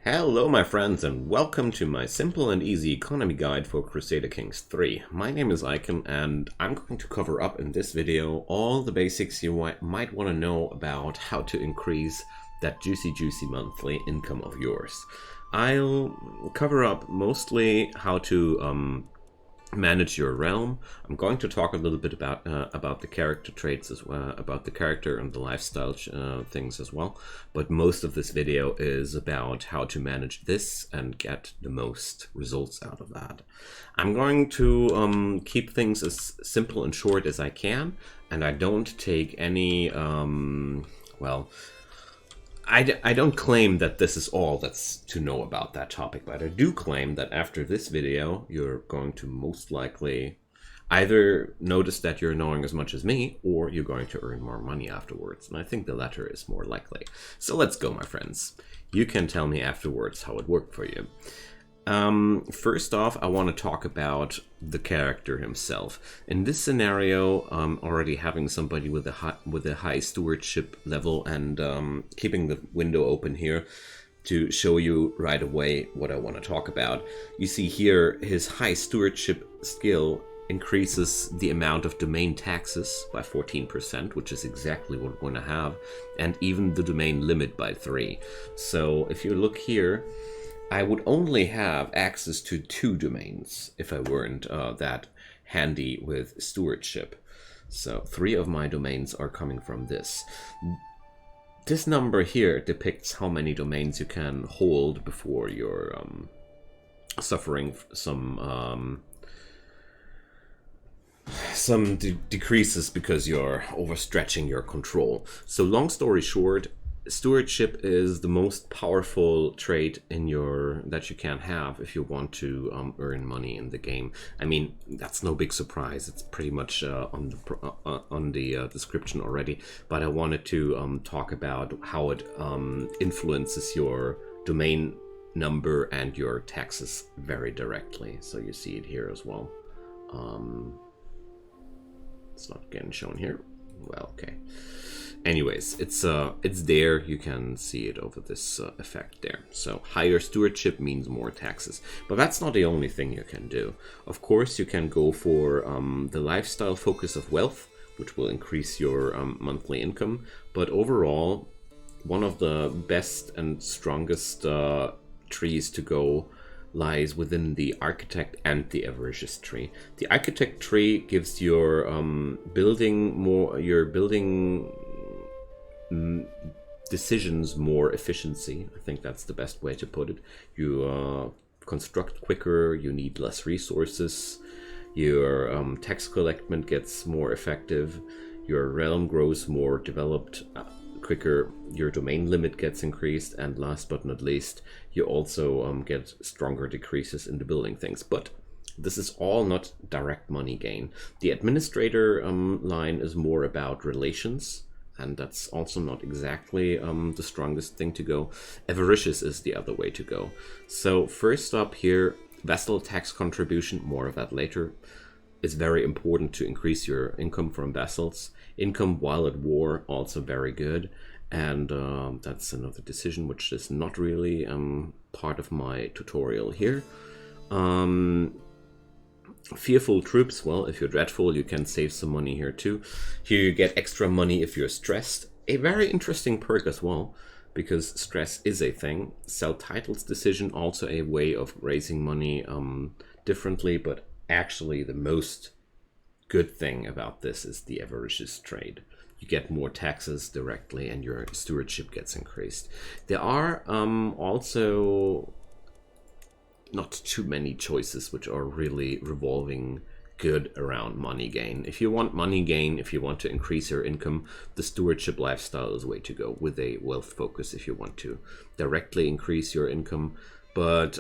Hello my friends and welcome to my simple and easy economy guide for Crusader Kings 3. My name is Icon and I'm going to cover up in this video all the basics you might want to know about how to increase that juicy monthly income of yours. I'll cover up mostly how to manage your realm. I'm going to talk a little bit about the character traits as well, about the character and the lifestyle things as well. But most of this video is about how to manage this and get the most results out of that. I'm going to keep things as simple and short as I can, and I don't take any I don't claim that this is all that's to know about that topic, but I do claim that after this video, you're going to most likely either notice that you're knowing as much as me, or you're going to earn more money afterwards. And I think the latter is more likely. So let's go, my friends. You can tell me afterwards how it worked for you. First off, I want to talk about the character himself. In this scenario, already having somebody with a high stewardship level and keeping the window open here to show you right away what I want to talk about. You see here his high stewardship skill increases the amount of domain taxes by 14%, which is exactly what we want to have, and even the domain limit by 3. So if you look here, I would only have access to 2 domains if I weren't that handy with stewardship. So 3 of my domains are coming from this. This number here depicts how many domains you can hold before you're suffering some decreases because you're overstretching your control. So long story short, stewardship is the most powerful trait in that you can have if you want to earn money in the game. I mean, that's no big surprise. It's pretty much on the description already. But I wanted to talk about how it influences your domain number and your taxes very directly. So you see it here as well. It's not getting shown here. Well, okay. Anyways, it's there. You can see it over this effect there. So higher stewardship means more taxes. But that's not the only thing you can do. Of course, you can go for the lifestyle focus of wealth, which will increase your monthly income. But overall, one of the best and strongest trees to go lies within the architect and the avaricious tree. The architect tree gives your building decisions more efficiency. I think that's the best way to put it. You construct quicker, you need less resources, your tax collectment gets more effective, your realm grows more developed quicker, your domain limit gets increased, and last but not least, you also get stronger decreases in the building things. But this is all not direct money gain. The administrator line is more about relations, and that's also not exactly the strongest thing to go. Avaricious is the other way to go. So first up here, vassal tax contribution, more of that later. It's very important to increase your income from vassals. Income while at war, also very good. And that's another decision which is not really part of my tutorial here. Fearful troops, well, if you're dreadful, you can save some money here too. Here you get extra money if you're stressed. A very interesting perk as well, because stress is a thing. Sell titles decision, also a way of raising money differently, but actually the most good thing about this is the avaricious trade. You get more taxes directly and your stewardship gets increased. There are also not too many choices which are really revolving good around money gain. If you want money gain, if you want to increase your income, the stewardship lifestyle is the way to go, with a wealth focus if you want to directly increase your income. But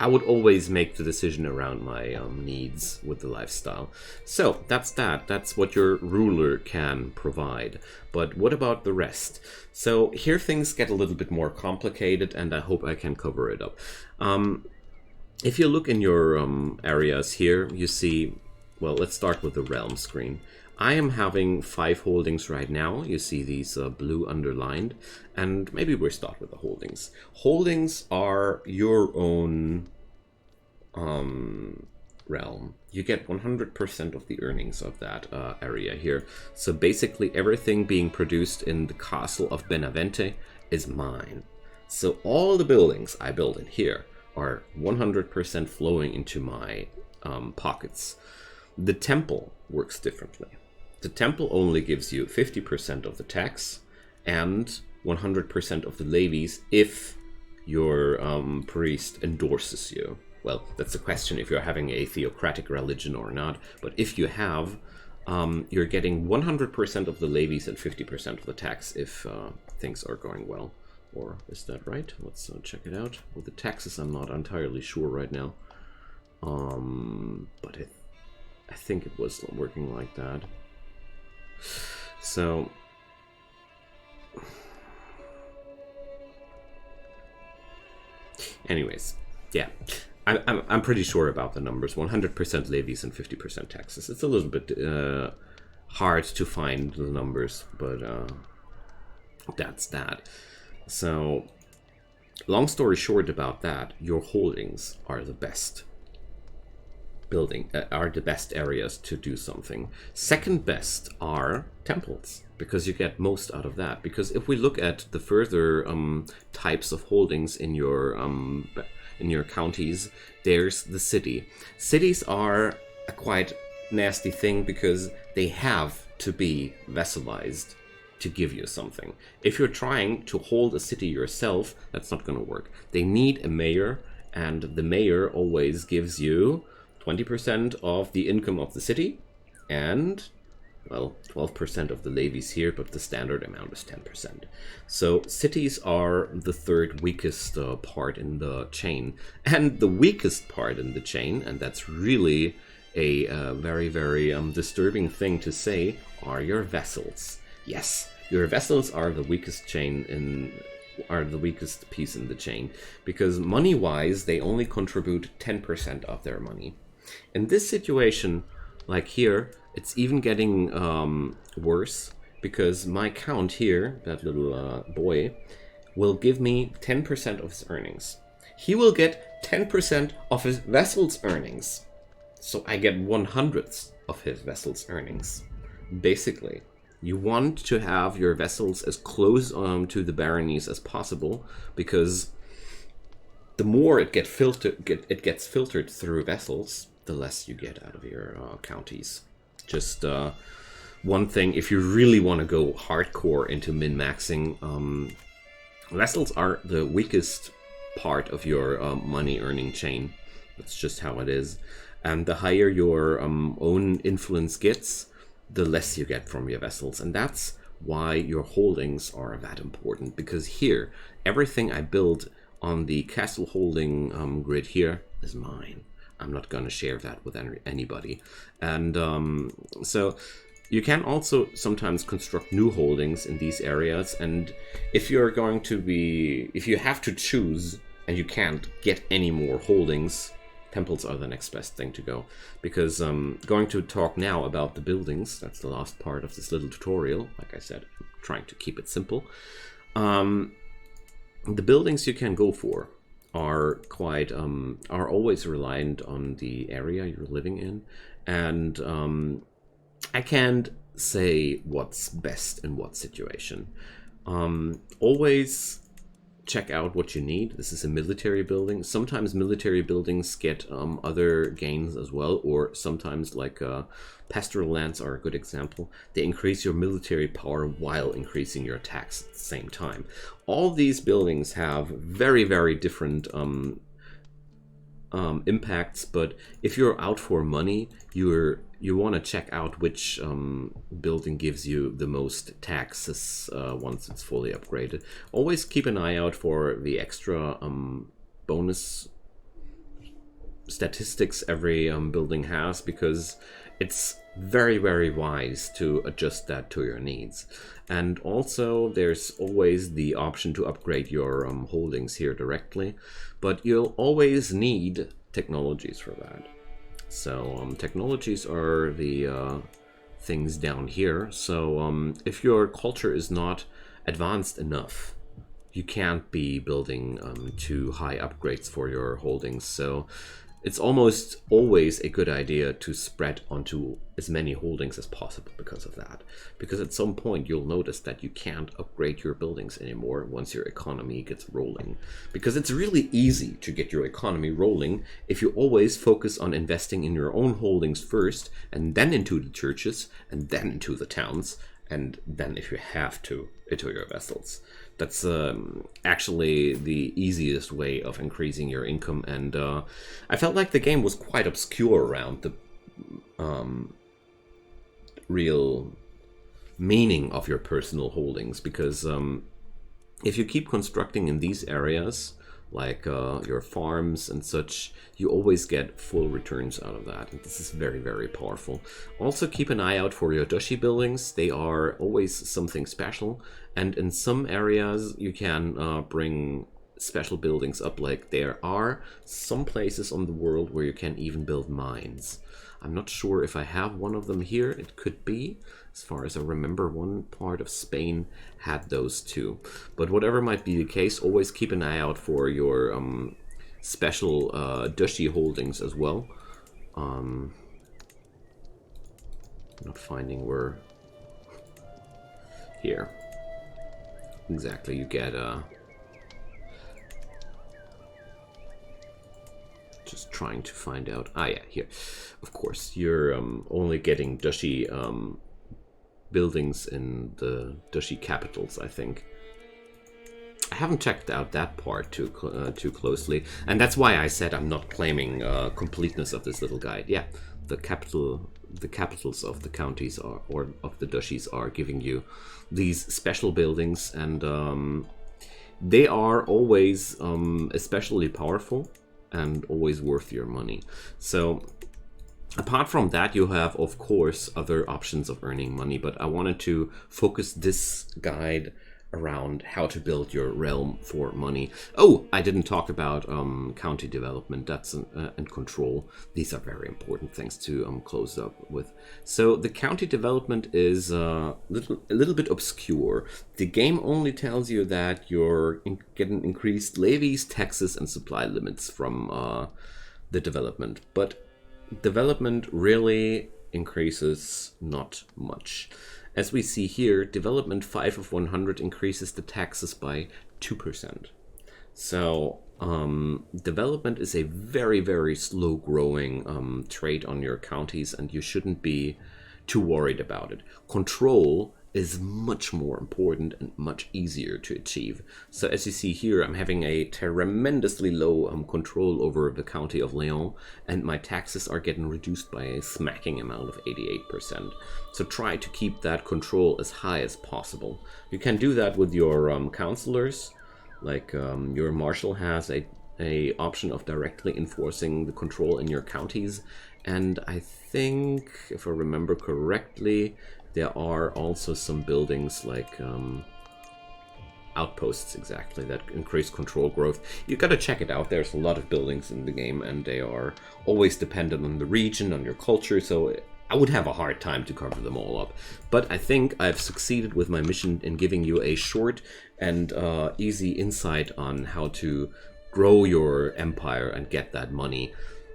I would always make the decision around my needs with the lifestyle. So that's that. That's what your ruler can provide. But what about the rest? So here things get a little bit more complicated, and I hope I can cover it up. If you look in your areas here, you see, well, let's start with the realm screen. I am having 5 holdings right now. You see these blue underlined. And maybe we'll start with the holdings. Holdings are your own realm. You get 100% of the earnings of that area here. So basically everything being produced in the castle of Benavente is mine. So all the buildings I build in here are 100% flowing into my pockets. The temple works differently. The temple only gives you 50% of the tax and 100% of the levies if your priest endorses you. Well, that's a question if you're having a theocratic religion or not. But if you have, you're getting 100% of the levies and 50% of the tax if things are going well. Or is that right? Let's check it out. With the taxes, I'm not entirely sure right now. But I think it was working like that. So anyways, yeah, I'm pretty sure about the numbers. 100% levies and 50% taxes. It's a little bit hard to find the numbers, but that's that. So long story short about that, your holdings are the best are the best areas to do something. Second best are temples, because you get most out of that. Because if we look at the further types of holdings in your counties, there's the city. Cities are a quite nasty thing because they have to be vassalized to give you something. If you're trying to hold a city yourself, that's not going to work. They need a mayor, and the mayor always gives you 20% of the income of the city, and, well, 12% of the levies here, but the standard amount is 10%. So cities are the third weakest part in the chain. And the weakest part in the chain, and that's really a very, very disturbing thing to say, are your vassals. Yes, your vassals are the weakest are the weakest piece in the chain, because money-wise, they only contribute 10% of their money. In this situation, like here, it's even getting worse, because my count here, that little boy, will give me 10% of his earnings. He will get 10% of his vessel's earnings. So I get 1/100th of his vessel's earnings. Basically, you want to have your vessels as close to the baronies as possible, because the more it gets filtered through vessels, the less you get out of your counties. Just one thing, if you really want to go hardcore into min-maxing, vessels are the weakest part of your money earning chain. That's just how it is. And the higher your own influence gets, the less you get from your vessels. And that's why your holdings are that important, because here, everything I build on the castle holding grid here is mine. I'm not going to share that with anybody. And so you can also sometimes construct new holdings in these areas. And if you're going to if you have to choose and you can't get any more holdings, temples are the next best thing to go. Because going to talk now about the buildings, that's the last part of this little tutorial. Like I said, I'm trying to keep it simple. The buildings you can go for are quite are always reliant on the area you're living in, and I can't say what's best in what situation. Always check out what you need. This is a military building. Sometimes military buildings get other gains as well, or sometimes like pastoral lands are a good example. They increase your military power while increasing your tax at the same time. All these buildings have very, very different impacts, but if you're out for money, you want to check out which building gives you the most taxes once it's fully upgraded. Always keep an eye out for the extra bonus statistics every building has, because it's very, very wise to adjust that to your needs. And also there's always the option to upgrade your holdings here directly, but you'll always need technologies for that. So technologies are the things down here. So if your culture is not advanced enough, you can't be building too high upgrades for your holdings. So it's almost always a good idea to spread onto as many holdings as possible because of that. Because at some point you'll notice that you can't upgrade your buildings anymore once your economy gets rolling. Because it's really easy to get your economy rolling if you always focus on investing in your own holdings first, and then into the churches, and then into the towns, and then if you have to, into your vessels. That's actually the easiest way of increasing your income, and I felt like the game was quite obscure around the real meaning of your personal holdings, because if you keep constructing in these areas, like your farms and such, you always get full returns out of that, and this is very, very powerful. Also keep an eye out for your duchy buildings. They are always something special, and in some areas you can bring special buildings up. Like there are some places on the world where you can even build mines. I'm not sure if I have one of them here. It could be. As far as I remember, one part of Spain had those too. But whatever might be the case, always keep an eye out for your special duchy holdings as well. Not finding where... Here. Exactly, you get... Just trying to find out... Ah, yeah, here. Of course, you're only getting duchy... buildings in the duchy capitals, I think. I haven't checked out that part too closely, and that's why I said I'm not claiming completeness of this little guide. Yeah, the capitals of the counties are, or of the duchies, are giving you these special buildings, and they are always especially powerful and always worth your money. So apart from that, you have, of course, other options of earning money, but I wanted to focus this guide around how to build your realm for money. Oh, I didn't talk about county development, that's and control. These are very important things to close up with. So the county development is a little bit obscure. The game only tells you that you're getting increased levies, taxes, and supply limits from the development, but development really increases not much. As we see here, development 5 of 100 increases the taxes by 2%. So development is a very, very slow growing trait on your counties, and you shouldn't be too worried about it. Control is much more important and much easier to achieve. So as you see here, I'm having a tremendously low control over the county of Leon, and my taxes are getting reduced by a smacking amount of 88%. So try to keep that control as high as possible. You can do that with your councillors, like your marshal has a option of directly enforcing the control in your counties, and I think, if I remember correctly, there are also some buildings like outposts, exactly, that increase control growth. You gotta check it out. There's a lot of buildings in the game, and they are always dependent on the region, on your culture, so I would have a hard time to cover them all up. But I think I've succeeded with my mission in giving you a short and easy insight on how to grow your empire and get that money.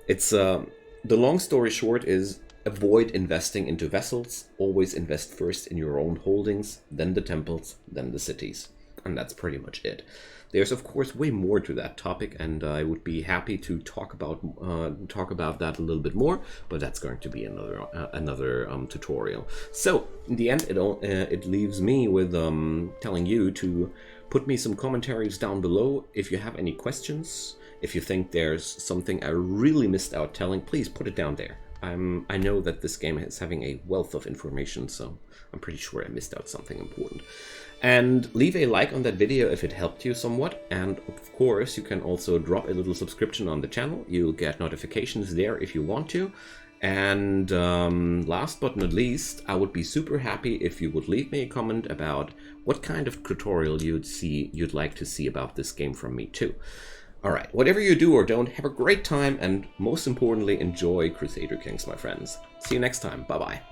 It's the long story short is, avoid investing into vessels. Always invest first in your own holdings, then the temples, then the cities. And that's pretty much it. There's of course way more to that topic, and I would be happy to talk about that a little bit more, but that's going to be another tutorial. So in the end, it leaves me with telling you to put me some commentaries down below if you have any questions. If you think there's something I really missed out telling, please put it down there. I know that this game is having a wealth of information, so I'm pretty sure I missed out something important. And leave a like on that video if it helped you somewhat, and of course you can also drop a little subscription on the channel. You'll get notifications there if you want to. And last but not least, I would be super happy if you would leave me a comment about what kind of tutorial you'd like to see about this game from me too. Alright, whatever you do or don't, have a great time, and most importantly, enjoy Crusader Kings, my friends. See you next time. Bye-bye.